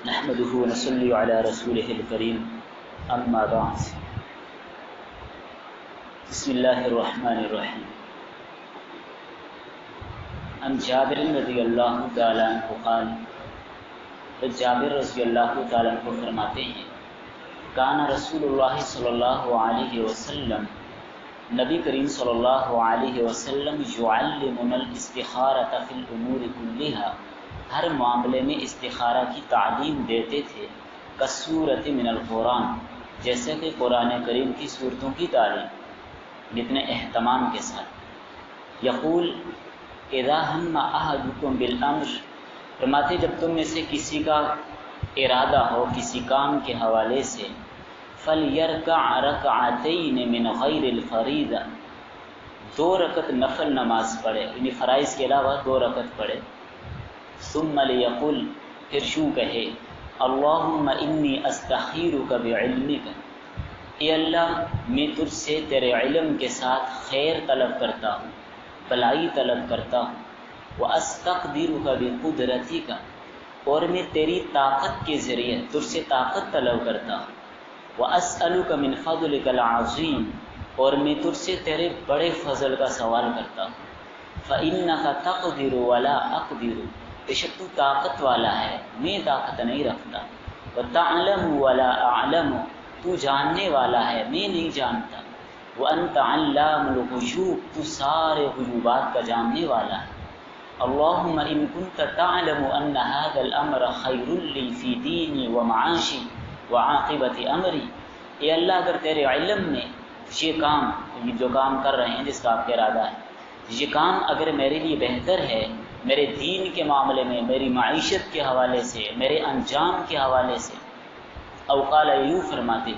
نحمده ونصلي على رسوله الكريم اما بعد بسم الله الرحمن الرحیم عن جابر رضی اللہ تعالیٰ عنہ قال، جابر رضی اللہ تعالیٰ عنہ فرماتے ہیں کان رسول اللہ صلی اللہ علیہ وسلم، نبی کریم صلی اللہ علیہ وسلم یعلمنا الاستخارۃ فی الامور کلھا، ہر معاملے میں استخارہ کی تعلیم دیتے تھے، کسورۃ من القرآن، جیسے کہ قرآن کریم کی صورتوں کی تعلیم، اتنے اہتمام کے ساتھ۔ یقول اذا ہم احدکم بالامر، فرماتے جب تم میں سے کسی کا ارادہ ہو کسی کام کے حوالے سے، فلیرکع رکعتین من غیر الفریضہ، 2 رکعت نفل نماز پڑھے، یعنی فرائض کے علاوہ 2 رکعت پڑھے۔ ثم لیقل، پھر یوں کہے، اللہم انی استخیرک بعلمک، اے اللہ میں تجھ سے تیرے علم کے ساتھ خیر طلب کرتا ہوں، بھلائی طلب کرتا ہوں، واستقدرک بقدرتک، اور میں تیری طاقت کے ذریعے تجھ سے طاقت طلب کرتا ہوں، واسألک من فضلک العظیم، اور میں تجھ سے تیرے بڑے فضل کا سوال کرتا ہوں، فإنک تقدر ولا اقدر، بے شک تو طاقت والا ہے میں طاقت نہیں رکھتا، وتعلم ولا اعلم، تو جاننے والا ہے میں نہیں جانتا، وانت علام الغیوب، تو سارے غیوبات کا جاننے والا ہے۔ اللہم ان کنت تعلم ان هذا الامر خیر لی فی دینی ومعاشی وعاقبت امری، اے اللہ اگر تیرے علم میں یہ کام، جو کام کر رہے ہیں جس کا آپ کا ارادہ ہے، یہ کام اگر میرے لیے بہتر ہے، میرے دین کے معاملے میں، میری معیشت کے حوالے سے، میرے انجام کے حوالے سے، او قال، یوں فرماتے،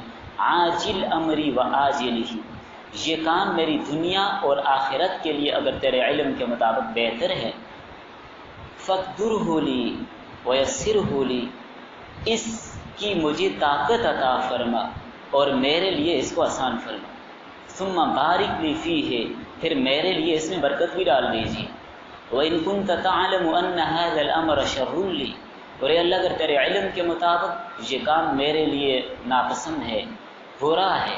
عاجل امری و آجلہ، یہ کام میری دنیا اور آخرت کے لیے اگر تیرے علم کے مطابق بہتر ہے، فاقدرہ لی ویسرہ لی، اس کی مجھے طاقت عطا فرما اور میرے لیے اس کو آسان فرما، ثم بارک لی فیہ، پھر میرے لیے اس میں برکت بھی ڈال دیجیے، وَإِن كُنْتَ تَعْلَمُ أَنَّ هَذَا الْأَمْرَ شَرٌّ لِّي، اور اے اللہ اگر تیرے علم کے مطابق یہ کام میرے لیے ناپسند ہے، برا ہے،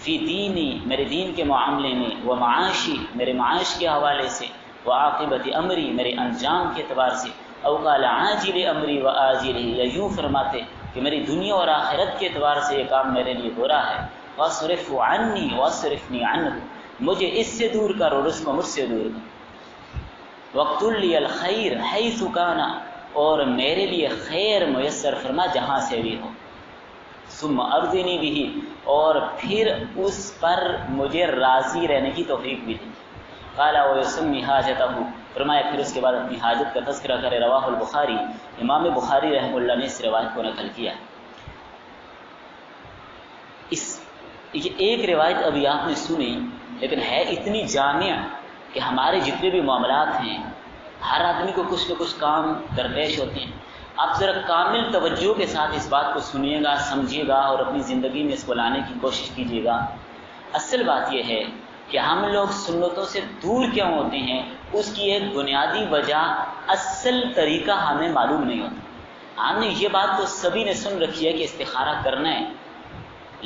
فی دینی، میرے دین کے معاملے میں، ومعاشی، میرے معاش کے حوالے سے، وعاقبت امری، میرے انجام کے اعتبار سے، او قال عاجل امری و آجلہ، یا یوں فرماتے کہ میری دنیا اور آخرت کے اعتبار سے یہ کام میرے لیے برا ہے، واصرف عنی واصرفنی عنہ، مجھے اس سے دور کر اور اس کو مجھ سے دور کر، وَاقْتُلْ لِيَ الْخَيْرَ حَيْثُ كَانَ، اور میرے لیے خیر میسر فرما جہاں سے بھی ہو، ثُمَّ أَرْضِنِي بِهِ، اور پھر اس پر مجھے راضی رہنے کی توفیق بھی دی۔ قَالَ وَيُسَمِّ حَاجَتَهُ، فرمایا پھر اس کے بعد اپنی حاجت کا تذکرہ کرے، رواہ البخاری، امام بخاری رحمہ اللہ نے اس روایت کو نقل کیا ہے۔ یہ ایک روایت ابھی آپ نے سنی، لیکن ہے اتنی جامع کہ ہمارے جتنے بھی معاملات ہیں، ہر آدمی کو کچھ نہ کچھ کام درپیش ہوتے ہیں۔ آپ ذرا کامل توجہ کے ساتھ اس بات کو سنیے گا، سمجھیے گا اور اپنی زندگی میں اس کو لانے کی کوشش کیجیے گا۔ اصل بات یہ ہے کہ ہم لوگ سنتوں سے دور کیوں ہوتے ہیں، اس کی ایک بنیادی وجہ، اصل طریقہ ہمیں معلوم نہیں ہوتا۔ ہم نے یہ بات تو سبھی نے سن رکھی ہے کہ استخارہ کرنا ہے،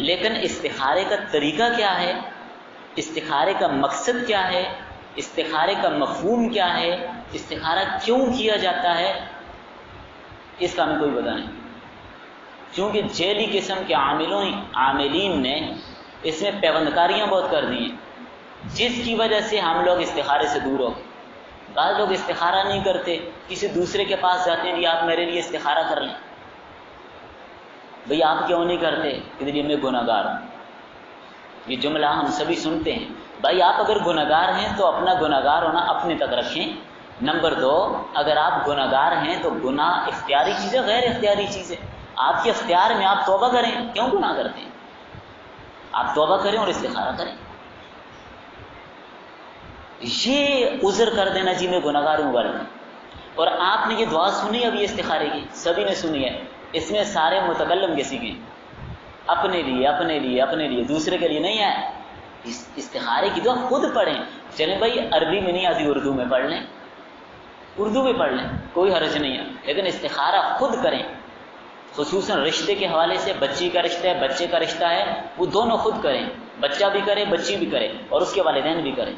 لیکن استخارے کا طریقہ کیا ہے، استخارے کا مقصد کیا ہے، استخارے کا مفہوم کیا ہے، استخارہ کیوں کیا جاتا ہے، اس کا ہمیں کوئی پتہ نہیں، کیونکہ جیلی قسم کے عاملین نے اس میں پیوندکاریاں بہت کر دی ہیں، جس کی وجہ سے ہم لوگ استخارے سے دور ہو گئے۔ بعض لوگ استخارہ نہیں کرتے، کسی دوسرے کے پاس جاتے ہیں، آپ میرے لیے استخارہ کر لیں، بھئی آپ کیوں نہیں کرتے، کہ لیے میں گناہ گار ہوں۔ یہ جملہ ہم سبھی سنتے ہیں۔ بھائی آپ اگر گناہ گار ہیں تو اپنا گناہ گار ہونا اپنے تک رکھیں۔ نمبر 2، اگر آپ گناہ گار ہیں تو گناہ اختیاری چیز ہے، غیر اختیاری چیز ہے، آپ کے اختیار میں، آپ توبہ کریں، کیوں گناہ کرتے ہیں؟ آپ توبہ کریں اور استخارہ کریں۔ یہ عذر کر دینا جی میں گناہ گار ہوں غلط ہے۔ اور آپ نے یہ دعا سنی ابھی استخارے کی، سبھی نے سنی ہے، اس میں سارے متکلم کے سیکھیں، اپنے لیے اپنے لیے اپنے لیے، دوسرے کے لیے نہیں ہے۔ استخارے کی دعا خود پڑھیں، چلیں بھائی عربی میں نہیں آتی اردو میں پڑھ لیں، اردو میں پڑھ لیں، کوئی حرج نہیں ہے، لیکن استخارہ خود کریں۔ خصوصاً رشتے کے حوالے سے، بچی کا رشتہ ہے، بچے کا رشتہ ہے، وہ دونوں خود کریں، بچہ بھی کرے، بچی بھی کرے، اور اس کے والدین بھی کریں،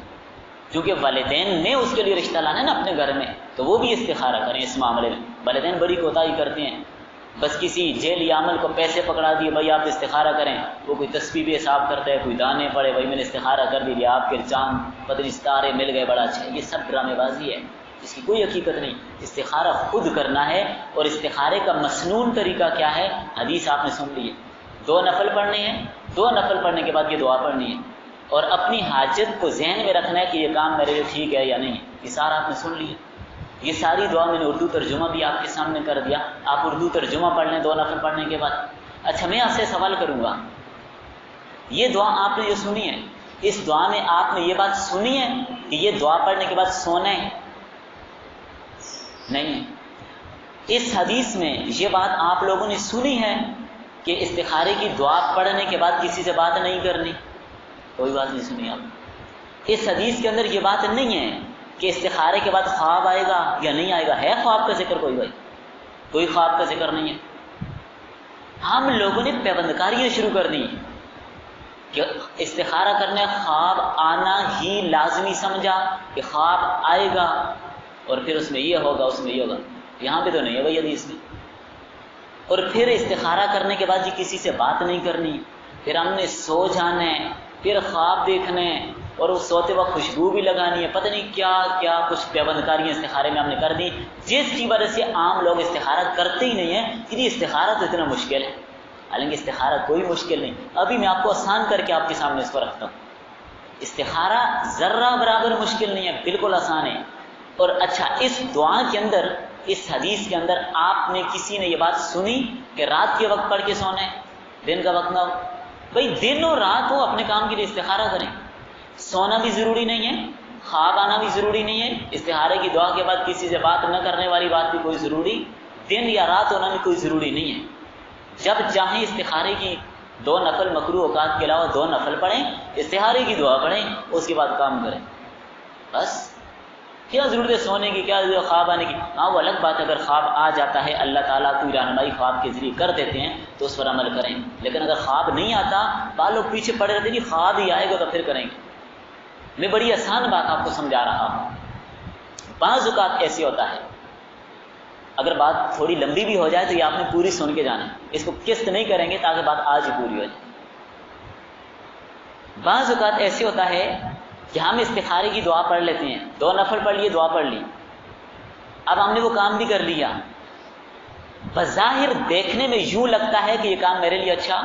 کیونکہ والدین نے اس کے لیے رشتہ لانا ہے نا اپنے گھر میں، تو وہ بھی استخارہ کریں اس معاملے میں۔ والدین بڑی کوتاہی کرتے ہیں، بس کسی جیل یا عمل کو پیسے پکڑا دیے، بھائی آپ استخارہ کریں، وہ کوئی تسبیح بھی حساب کرتا ہے، کوئی دانے پڑے، بھائی میں نے استخارہ کر دیا، آپ کے چاند پتری ستارے مل گئے، بڑا اچھا۔ یہ سب ڈرامے بازی ہے، اس کی کوئی حقیقت نہیں۔ استخارہ خود کرنا ہے، اور استخارے کا مسنون طریقہ کیا ہے؟ حدیث آپ نے سن لی ہے، 2 نفل پڑھنے ہیں، 2 نفل پڑھنے کے بعد یہ دعا پڑھنی ہے، اور اپنی حاجت کو ذہن میں رکھنا ہے کہ یہ کام میرے لیے ٹھیک ہے یا نہیں۔ یہ سارا آپ نے سن لیا، یہ ساری دعا میں نے اردو ترجمہ بھی آپ کے سامنے کر دیا، آپ اردو ترجمہ پڑھ لیں 2 نفل پڑھنے کے بعد۔ اچھا میں آپ سے سوال کروں گا، یہ دعا آپ نے جو سنی ہے، اس دعا میں آپ نے یہ بات سنی ہے کہ یہ دعا پڑھنے کے بعد سونا ہے؟ نہیں۔ اس حدیث میں یہ بات آپ لوگوں نے سنی ہے کہ استخارے کی دعا پڑھنے کے بعد کسی سے بات نہیں کرنی؟ کوئی بات نہیں سنی آپ۔ اس حدیث کے اندر یہ بات نہیں ہے کہ استخارے کے بعد خواب آئے گا یا نہیں آئے گا، ہے خواب کا ذکر؟ کوئی خواب کا ذکر نہیں ہے۔ ہم لوگوں نے پیوندکاریاں شروع کر دی کہ استخارہ کرنے خواب آنا ہی لازمی سمجھا کہ خواب آئے گا اور پھر اس میں یہ ہوگا، اس میں یہ ہوگا۔ یہاں پہ تو نہیں ہے بھائی حدیث میں۔ اور پھر استخارہ کرنے کے بعد جی کسی سے بات نہیں کرنی، پھر ہم نے سو جانا ہے، پھر خواب دیکھنا ہے، اور اس سوتے وقت خوشبو بھی لگانی ہے، پتہ نہیں کیا کیا کچھ پیوندکاریاں استخارے میں ہم نے کر دی، جس کی وجہ سے عام لوگ استخارہ کرتے ہی نہیں ہیں کہ استخارہ تو اتنا مشکل ہے۔ حالانکہ استخارہ کوئی مشکل نہیں، ابھی میں آپ کو آسان کر کے آپ کے سامنے اس کو رکھتا ہوں۔ استخارہ ذرہ برابر مشکل نہیں ہے، بالکل آسان ہے۔ اور اچھا اس دعا کے اندر، اس حدیث کے اندر آپ نے کسی نے یہ بات سنی کہ رات کے وقت پڑھ کے سونا ہے، دن کا وقت نہ ہو؟ بھائی دن اور رات ہو، اپنے کام کے لیے استخارہ کریں۔ سونا بھی ضروری نہیں ہے، خواب آنا بھی ضروری نہیں ہے، استخارے کی دعا کے بعد کسی سے بات نہ کرنے والی بات بھی کوئی ضروری، دن یا رات ہونا بھی کوئی ضروری نہیں ہے۔ جب چاہیں استخارے کی 2 نفل مکروہ اوقات کے علاوہ 2 نفل پڑھیں، استخارے کی دعا پڑھیں، اس کے بعد کام کریں، بس۔ کیا ضرورت ہے سونے کی، کیا ضرورت ہے خواب آنے کی؟ ہاں وہ الگ بات ہے، اگر خواب آ جاتا ہے، اللہ تعالیٰ کوئی رہنمائی خواب کے ذریعے کر دیتے ہیں تو اس پر عمل کریں، لیکن اگر خواب نہیں آتا، بعض لوگ پیچھے پڑے رہتے ہیں خواب ہی آئے گا تو پھر کریں گے۔ میں بڑی آسان بات آپ کو سمجھا رہا ہوں۔ بعض اوقات ایسے ہوتا ہے، اگر بات تھوڑی لمبی بھی ہو جائے تو یہ آپ نے پوری سن کے جانا ہے، اس کو قسط نہیں کریں گے تاکہ بات آج ہی پوری ہو جائے۔ بعض اوقات ایسے ہوتا ہے کہ ہم استخارے کی دعا پڑھ لیتے ہیں، 2 نفل پڑھ لیے، دعا پڑھ لی، اب ہم نے وہ کام بھی کر لیا، بظاہر دیکھنے میں یوں لگتا ہے کہ یہ کام میرے لیے اچھا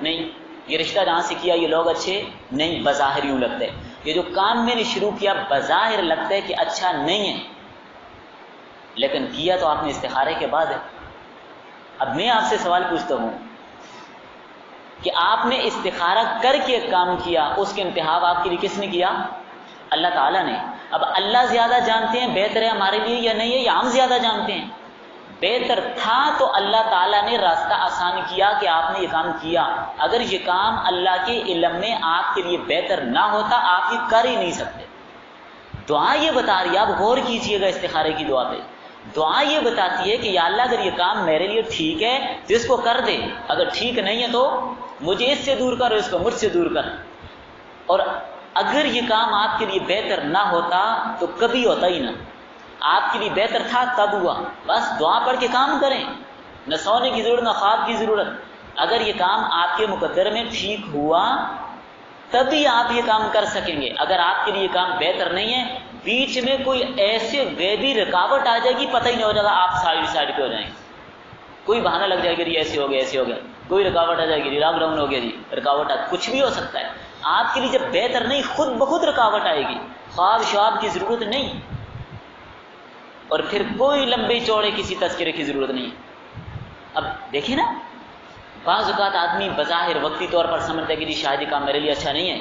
نہیں، یہ رشتہ جہاں سے کیا یہ لوگ اچھے نہیں، بظاہر یوں لگتا ہے، یہ جو کام میں نے شروع کیا بظاہر لگتا ہے کہ اچھا نہیں ہے، لیکن کیا تو آپ نے استخارے کے بعد ہے۔ اب میں آپ سے سوال پوچھتا ہوں کہ آپ نے استخارہ کر کے ایک کام کیا، اس کے انتخاب آپ کے لیے کس نے کیا؟ اللہ تعالیٰ نے۔ اب اللہ زیادہ جانتے ہیں بہتر ہے ہمارے لیے یا نہیں ہے، یا ہم زیادہ جانتے ہیں؟ بہتر تھا تو اللہ تعالیٰ نے راستہ آسان کیا کہ آپ نے یہ کام کیا، اگر یہ کام اللہ کے علم میں آپ کے لیے بہتر نہ ہوتا آپ یہ کر ہی نہیں سکتے۔ دعا یہ بتا رہی ہے، آپ غور کیجئے گا استخارے کی دعا پہ، دعا یہ بتاتی ہے کہ یا اللہ اگر یہ کام میرے لیے ٹھیک ہے تو اس کو کر دے، اگر ٹھیک نہیں ہے تو مجھے اس سے دور کر، اس کو مجھ سے دور کر، اور اگر یہ کام آپ کے لیے بہتر نہ ہوتا تو کبھی ہوتا ہی نہ، آپ کے لیے بہتر تھا تب ہوا، بس دعا پڑھ کے کام کریں، نہ سونے کی ضرورت نہ خواب کی ضرورت، اگر یہ کام آپ کے مقدر میں ٹھیک ہوا تبھی آپ یہ کام کر سکیں گے، اگر آپ کے لیے یہ کام بہتر نہیں ہے، بیچ میں کوئی ایسے غیبی رکاوٹ آ جائے گی پتہ ہی نہیں ہو جائے گا، آپ سائڈ پہ ہو جائیں گے، کوئی بہانہ لگ جائے گا جی ایسے ہو گیا ایسے ہو گیا، کوئی رکاوٹ آ جائے گی، لاک ڈاؤن ہو گیا جی، رکاوٹ کچھ بھی ہو سکتا ہے، آپ کے لیے جب بہتر نہیں خود بخود رکاوٹ آئے گی، خواب شواب کی ضرورت نہیں، اور پھر کوئی لمبے چوڑے کسی تذکرے کی ضرورت نہیں۔ اب دیکھیں نا، بعض اوقات آدمی بظاہر وقتی طور پر سمجھتا ہے کہ جی شاید یہ کام میرے لیے اچھا نہیں ہے،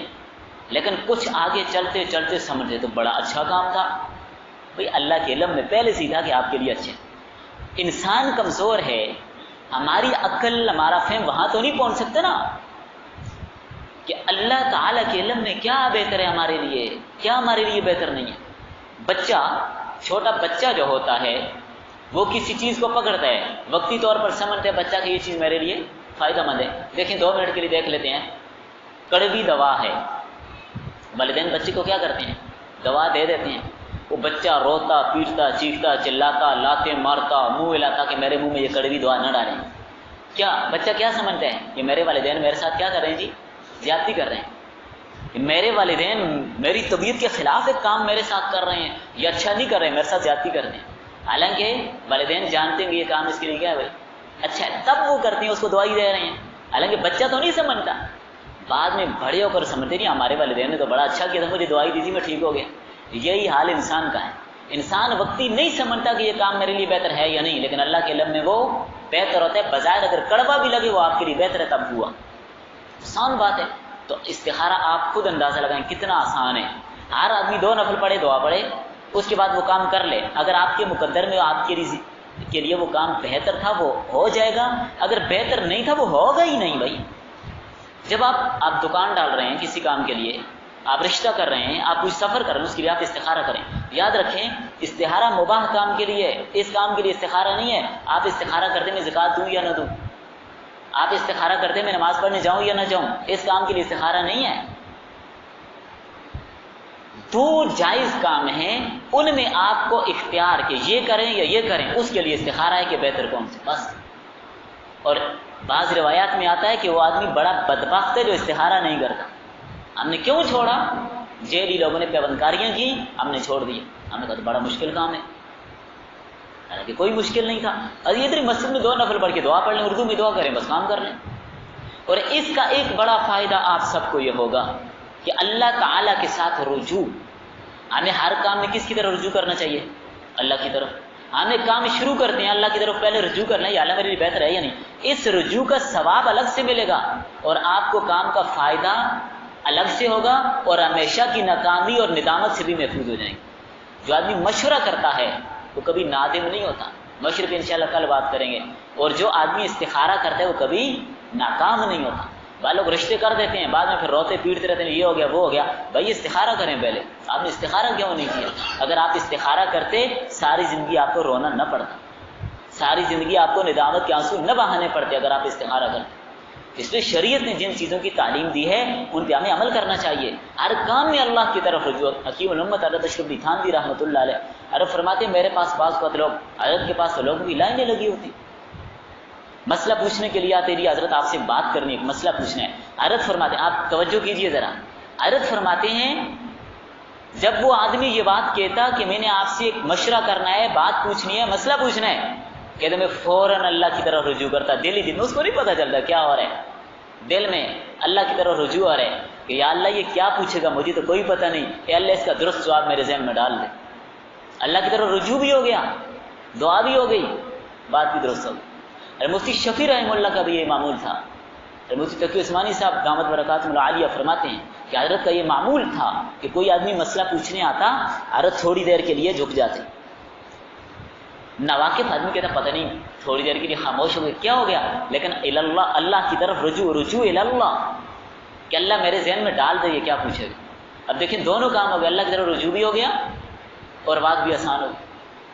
لیکن کچھ آگے چلتے چلتے سمجھے تو بڑا اچھا کام تھا، بھئی اللہ کے علم میں پہلے سے تھا کہ آپ کے لیے اچھے۔ انسان کمزور ہے، ہماری عقل ہمارا فہم وہاں تو نہیں پہنچ سکتا نا کہ اللہ تعالیٰ کے علم میں کیا بہتر ہے ہمارے لیے، کیا ہمارے لیے بہتر نہیں ہے۔ بچہ، چھوٹا بچہ جو ہوتا ہے وہ کسی چیز کو پکڑتا ہے، وقتی طور پر سمجھتا ہے بچہ کہ یہ چیز میرے لیے فائدہ مند ہے۔ دیکھیں 2 منٹ کے لیے دیکھ لیتے ہیں، کڑوی دوا ہے، والدین بچے کو کیا کرتے ہیں؟ دوا دے دیتے ہیں، وہ بچہ روتا پیٹتا چیختا چلاتا لاتے مارتا منہ ہلاتا کہ میرے منہ میں یہ کڑوی دوا نہ ڈالیں۔ کیا بچہ کیا سمجھتا ہے کہ میرے والدین میرے ساتھ کیا کر رہے ہیں جی؟ زیادتی کر رہے ہیں، کہ میرے والدین میری طبیعت کے خلاف ایک کام میرے ساتھ کر رہے ہیں، یہ اچھا نہیں کر رہے ہیں، میرے ساتھ زیادتی کر رہے ہیں۔ حالانکہ والدین جانتے ہیں کہ یہ کام اس کے لیے کیا ہے بھائی اچھا ہے، تب وہ کرتے ہیں، اس کو دوائی دے رہے ہیں، حالانکہ بچہ تو نہیں سمجھتا، بعد میں بڑے ہو کر سمجھتے نہیں ہمارے والدین نے تو بڑا اچھا کیا تھا، مجھے دوائی دی تھی میں ٹھیک ہو گیا۔ یہی حال انسان کا ہے، انسان وقتی نہیں سمجھتا کہ یہ کام میرے لیے بہتر ہے یا نہیں، لیکن اللہ کے علم میں وہ بہتر ہوتا ہے، بظاہر اگر کڑوا بھی لگے وہ آپ کے لیے بہتر ہے تب ہوا، آسان بات ہے۔ تو استخارہ آپ خود اندازہ لگائیں کتنا آسان ہے، ہر آدمی 2 نفل پڑھے دعا پڑھے اس کے بعد وہ کام کر لے، اگر آپ کے مقدر میں آپ کے لیے وہ کام بہتر تھا وہ ہو جائے گا، اگر بہتر نہیں تھا وہ ہوگا ہی نہیں بھائی۔ جب آپ دکان ڈال رہے ہیں کسی کام کے لیے، آپ رشتہ کر رہے ہیں، آپ کوئی سفر کر رہے ہیں، اس کے لیے آپ استخارہ کریں، یاد رکھیں استخارہ مباح کام کے لیے، اس کام کے لیے استخارہ نہیں ہے۔ آپ استخارہ کرتے میں زکوٰۃ دوں یا نہ دوں، آپ استخارہ کرتے میں نماز پڑھنے جاؤں یا نہ جاؤں، اس کام کے لیے استخارہ نہیں ہے۔ 2 جائز کام ہیں، ان میں آپ کو اختیار کہ یہ کریں یا یہ کریں، اس کے لیے استخارہ ہے کہ بہتر کون سے، بس۔ اور بعض روایات میں آتا ہے کہ وہ آدمی بڑا بدبخت ہے جو استخارہ نہیں کرتا۔ ہم نے کیوں چھوڑا؟ جیلی لوگوں نے پیوندکاریاں کی، ہم نے چھوڑ دیا، ہم نے کہا تو بڑا مشکل کام ہے، حالانکہ کوئی مشکل نہیں تھا، اور ادھر مسجد میں 2 نفل پڑھ کے دعا پڑھ لیں، اردو میں دعا کریں، بس کام کر لیں۔ اور اس کا ایک بڑا فائدہ آپ سب کو یہ ہوگا کہ اللہ تعالیٰ کے ساتھ رجوع، ہمیں ہر کام میں کس کی طرف رجوع کرنا چاہیے؟ اللہ کی طرف۔ ہم ایک کام شروع کرتے ہیں اللہ کی طرف پہلے رجوع کرنا ہے، یا اللہ میرے لیے بہتر ہے یا نہیں، اس رجوع کا ثواب الگ سے ملے گا اور آپ کو کام کا فائدہ الگ سے ہوگا، اور ہمیشہ کی ناکامی اور ندامت سے بھی محفوظ ہو جائیں گے۔ جو آدمی مشورہ کرتا ہے وہ کبھی نادم نہیں ہوتا، مشورے پہ انشاءاللہ کل بات کریں گے، اور جو آدمی استخارہ کرتا ہے وہ کبھی ناکام نہیں ہوتا۔ بعض لوگ رشتے کر دیتے ہیں، بعد میں پھر روتے پیٹتے رہتے ہیں، یہ ہو گیا وہ ہو گیا، بھائی استخارہ کریں پہلے، آپ نے استخارہ کیوں نہیں کیا؟ اگر آپ استخارہ کرتے ساری زندگی آپ کو رونا نہ پڑتا، ساری زندگی آپ کو ندامت کے آنسو نہ بہانے پڑتے اگر آپ استخارہ کرتے۔ اس لیے شریعت نے جن چیزوں کی تعلیم دی ہے ان پہ ہمیں عمل کرنا چاہیے، ہر کام میں اللہ کی طرف رجوع۔ حکیم الامت حضرت اشرف علی تھانوی رحمۃ اللہ علیہ عرب فرماتے ہیں میرے پاس بعض وقت لوگ، حضرت کے پاس تو لوگوں کی لائنیں لگی ہوتی، مسئلہ پوچھنے کے لیے آتے رہی، حضرت آپ سے بات کرنی ہے، مسئلہ پوچھنا ہے۔ حضرت فرماتے ہیں، آپ توجہ کیجئے ذرا، حضرت فرماتے ہیں جب وہ آدمی یہ بات کہتا کہ میں نے آپ سے ایک مشورہ کرنا ہے، بات پوچھنی ہے، مسئلہ پوچھنا ہے، کہتے میں فوراً اللہ کی طرف رجوع کرتا، دل ہی دل میں، اس کو نہیں پتہ چلتا کیا ہو رہا ہے، دل میں اللہ کی طرف رجوع ہو رہا ہے کہ یا اللہ یہ کیا پوچھے گا، مجھے تو کوئی پتہ نہیں، اے اللہ اس کا درست جواب میرے ذہن میں ڈال دے۔ اللہ کی طرف رجوع بھی ہو گیا، دعا بھی ہو گئی، بات بھی درست ہو گئی۔ مفتی شفیع رحمہ اللہ کا بھی یہ معمول تھا۔ مفتی تقی عثمانی صاحب دامت برکاتہم العالیہ فرماتے ہیں کہ حضرت کا یہ معمول تھا کہ کوئی آدمی مسئلہ پوچھنے آتا، حضرت تھوڑی دیر کے لیے جھک جاتے، ناواقف آدمی کہتا پتہ نہیں، تھوڑی دیر کے لیے خاموش ہو گئے، کیا ہو گیا، لیکن اللہ، اللہ کی طرف رجوع اللہ، کہ اللہ میرے ذہن میں ڈال دے یہ کیا پوچھے گا۔ اب دیکھیں دونوں کام ہو گئے، اللہ کی طرف رجوع بھی ہو گیا اور بات بھی آسان ہو گئی۔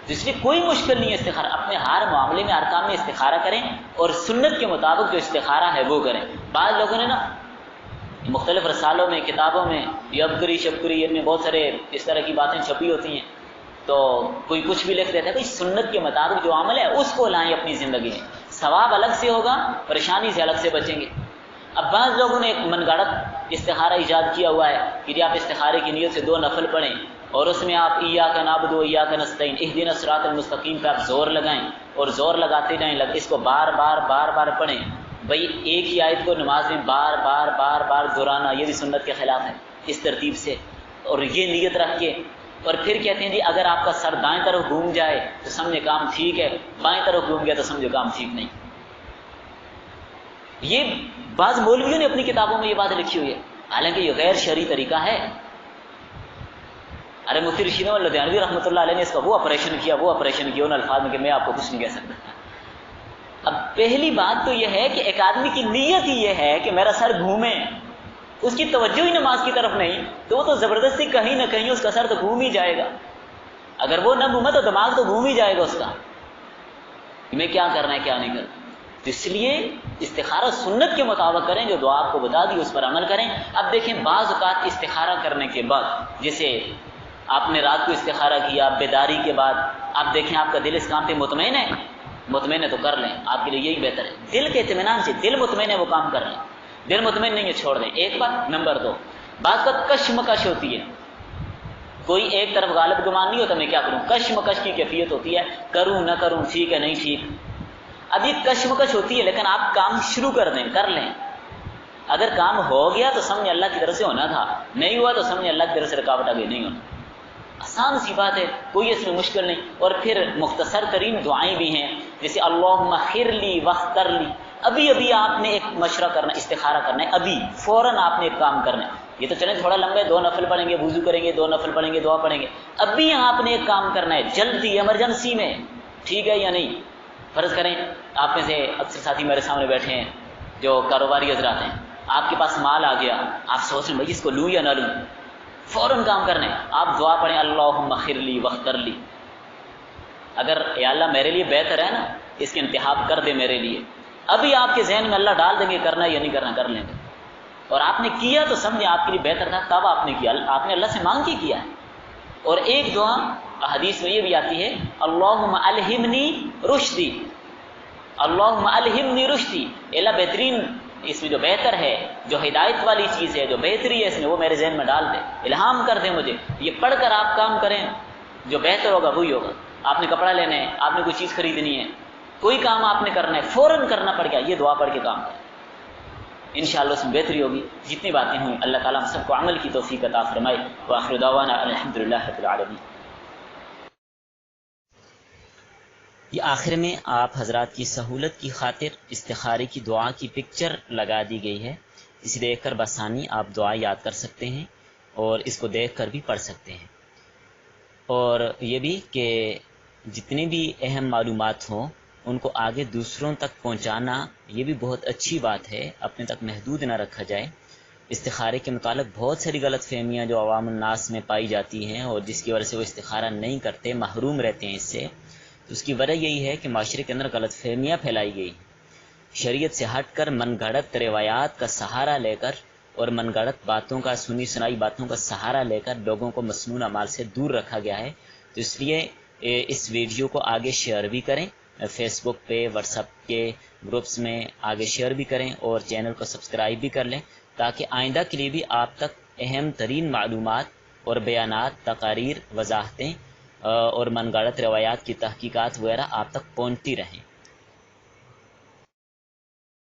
اس لیے کوئی مشکل نہیں ہے استخارہ، اپنے ہر معاملے میں ہر کام میں استخارہ کریں اور سنت کے مطابق جو استخارہ ہے وہ کریں۔ بعض لوگوں نے نا مختلف رسالوں میں، کتابوں میں، یبکری شبکری، ان میں بہت سارے اس طرح کی باتیں چھپی ہوتی ہیں، تو کوئی کچھ بھی لکھ دیتا ہے، کوئی سنت کے مطابق جو عمل ہے اس کو لائیں اپنی زندگی میں، ثواب الگ سے ہوگا، پریشانی سے الگ سے بچیں گے۔ اب بعض لوگوں نے ایک من گھڑت استخارہ ایجاد کیا ہوا ہے کہ آپ استخارے کی نیت سے 2 نفل پڑھیں اور اس میں آپ ایاک نعبد و ایاک نستعین اہدنا الصراط المستقیم پہ آپ زور لگائیں اور زور لگاتے جائیں، اس کو بار بار پڑھیں۔ بھئی ایک ہی آیت کو نماز میں بار بار دہرانا یہ بھی سنت کے خلاف ہے، اس ترتیب سے، اور یہ نیت رکھ کے، اور پھر کہتے ہیں جی اگر آپ کا سر دائیں طرف گھوم جائے تو سمجھے کام ٹھیک ہے، بائیں طرف گھوم گیا تو سمجھو کام ٹھیک نہیں۔ یہ بعض مولویوں نے اپنی کتابوں میں یہ بات لکھی ہوئی ہے، حالانکہ یہ غیر شرعی طریقہ ہے۔ مفتی رشید احمد لدھیانوی رحمۃ اللہ علیہ نے اس کا وہ آپریشن کیا ان الفاظ میں کہ میں آپ کو کچھ نہیں کہہ سکتا۔ اب پہلی بات تو یہ ہے کہ ایک آدمی کی نیت ہی یہ ہے کہ میرا سر گھومے، اس کی توجہ ہی نماز کی طرف نہیں، تو وہ تو زبردستی کہیں نہ کہیں اس کا سر تو گھوم ہی جائے گا، اگر وہ نہ گھومے تو دماغ تو گھوم ہی جائے گا اس کا۔ کہ میں کیا کرنا ہے کیا نہیں کرنا. تو اس لیے استخارہ سنت کے مطابق کریں، جو دعا آپ کو بتا دی اس پر عمل کریں. اب دیکھیں بعض اوقات استخارہ کرنے کے بعد، جیسے آپ نے رات کو استخارہ کیا، بیداری کے بعد آپ دیکھیں آپ کا دل اس کام پہ مطمئن ہے تو کر لیں، آپ کے لیے یہی بہتر ہے. دل کے اطمینان سے، دل مطمئن ہے وہ کام کر لیں، دل مطمئن نہیں ہے چھوڑ دیں. ایک بات. نمبر 2، بعض کا کشمکش ہوتی ہے، کوئی ایک طرف غالب گمان نہیں ہوتا میں کیا کروں، کشمکش کی کیفیت ہوتی ہے، کروں نہ کروں، ٹھیک ہے نہیں ٹھیک. اب یہ کشمکش ہوتی ہے، لیکن آپ کام شروع کر دیں، کر لیں. اگر کام ہو گیا تو سمجھ اللہ کی طرف سے ہونا تھا، نہیں ہوا تو سمجھ اللہ کی طرف سے رکاوٹ آ گئی، نہیں ہونا. آسان سی بات ہے، کوئی اس میں مشکل نہیں. اور پھر مختصر ترین دعائیں بھی ہیں، جیسے اللہم خر لی واختر لی. ابھی آپ نے ایک مشورہ کرنا، استخارہ کرنا ہے، ابھی فوراً آپ نے ایک کام کرنا ہے. یہ تو چلیں تھوڑا لمبا ہے، 2 نفل پڑھیں گے، وضو کریں گے، 2 نفل پڑھیں گے، دعا پڑھیں گے. ابھی آپ نے ایک کام کرنا ہے، جلدی، ایمرجنسی میں، ٹھیک ہے یا نہیں. فرض کریں آپ میں سے اکثر ساتھی میرے سامنے بیٹھے ہیں جو کاروباری حضرات ہیں، آپ کے پاس مال آ گیا، آپ سوچ رہے ہیں بھائی اس کو لوں یا نہ لوں، فوراً کام کرنا ہے. آپ دعا پڑھیں اللہم خر لی واختر لی. اگر یا اللہ میرے لیے بہتر ہے نا، اس کے انتخاب کر دے میرے لیے. ابھی آپ کے ذہن میں اللہ ڈال دیں گے کرنا یا نہیں کرنا، کر لیں گے. اور آپ نے کیا تو سمجھے آپ کے لیے بہتر تھا، تب آپ نے کیا، آپ نے اللہ سے مانگ کے کیا ہے. اور ایک دعا حدیث میں یہ بھی آتی ہے، اللہم الہمنی رشدی، اللہم الہمنی رشدی. اللہ بہترین، اس میں جو بہتر ہے، جو ہدایت والی چیز ہے، جو بہتری ہے اس میں، وہ میرے ذہن میں ڈال دے، الہام کر دے مجھے. یہ پڑھ کر آپ کام کریں، جو بہتر ہوگا وہی ہوگا. آپ نے کپڑا لینا ہے، آپ نے کوئی چیز خریدنی ہے، کوئی کام آپ نے کرنا ہے، فوراً کرنا پڑ گیا، یہ دعا پڑھ کے کام کریں، انشاءاللہ اس میں بہتری ہوگی. جتنی باتیں ہوئیں اللہ تعالیٰ ہم سب کو عمل کی توفیق عطا فرمائے. وآخر دعوانا الحمدللہ رب العالمین. یہ آخر میں آپ حضرات کی سہولت کی خاطر استخارے کی دعا کی پکچر لگا دی گئی ہے، اسے دیکھ کر بآسانی آپ دعا یاد کر سکتے ہیں اور اس کو دیکھ کر بھی پڑھ سکتے ہیں. اور یہ بھی کہ جتنی بھی اہم معلومات ہوں ان کو آگے دوسروں تک پہنچانا، یہ بھی بہت اچھی بات ہے، اپنے تک محدود نہ رکھا جائے. استخارے کے متعلق بہت ساری غلط فہمیاں جو عوام الناس میں پائی جاتی ہیں اور جس کی وجہ سے وہ استخارہ نہیں کرتے، محروم رہتے ہیں اس سے. تو اس کی وجہ یہی ہے کہ معاشرے کے اندر غلط فہمیاں پھیلائی گئی، شریعت سے ہٹ کر من گھڑت روایات کا سہارا لے کر اور من گھڑت باتوں کا، سنی سنائی باتوں کا سہارا لے کر لوگوں کو مسنون اعمال سے دور رکھا گیا ہے. تو اس لیے اس ویڈیو کو آگے شیئر بھی کریں، فیس بک پہ، واٹس ایپ کے گروپس میں آگے شیئر بھی کریں اور چینل کو سبسکرائب بھی کر لیں، تاکہ آئندہ کے لیے بھی آپ تک اہم ترین معلومات اور بیانات، تقاریر، وضاحتیں اور من گھڑت روایات کی تحقیقات وغیرہ آپ تک پہنچتی رہیں.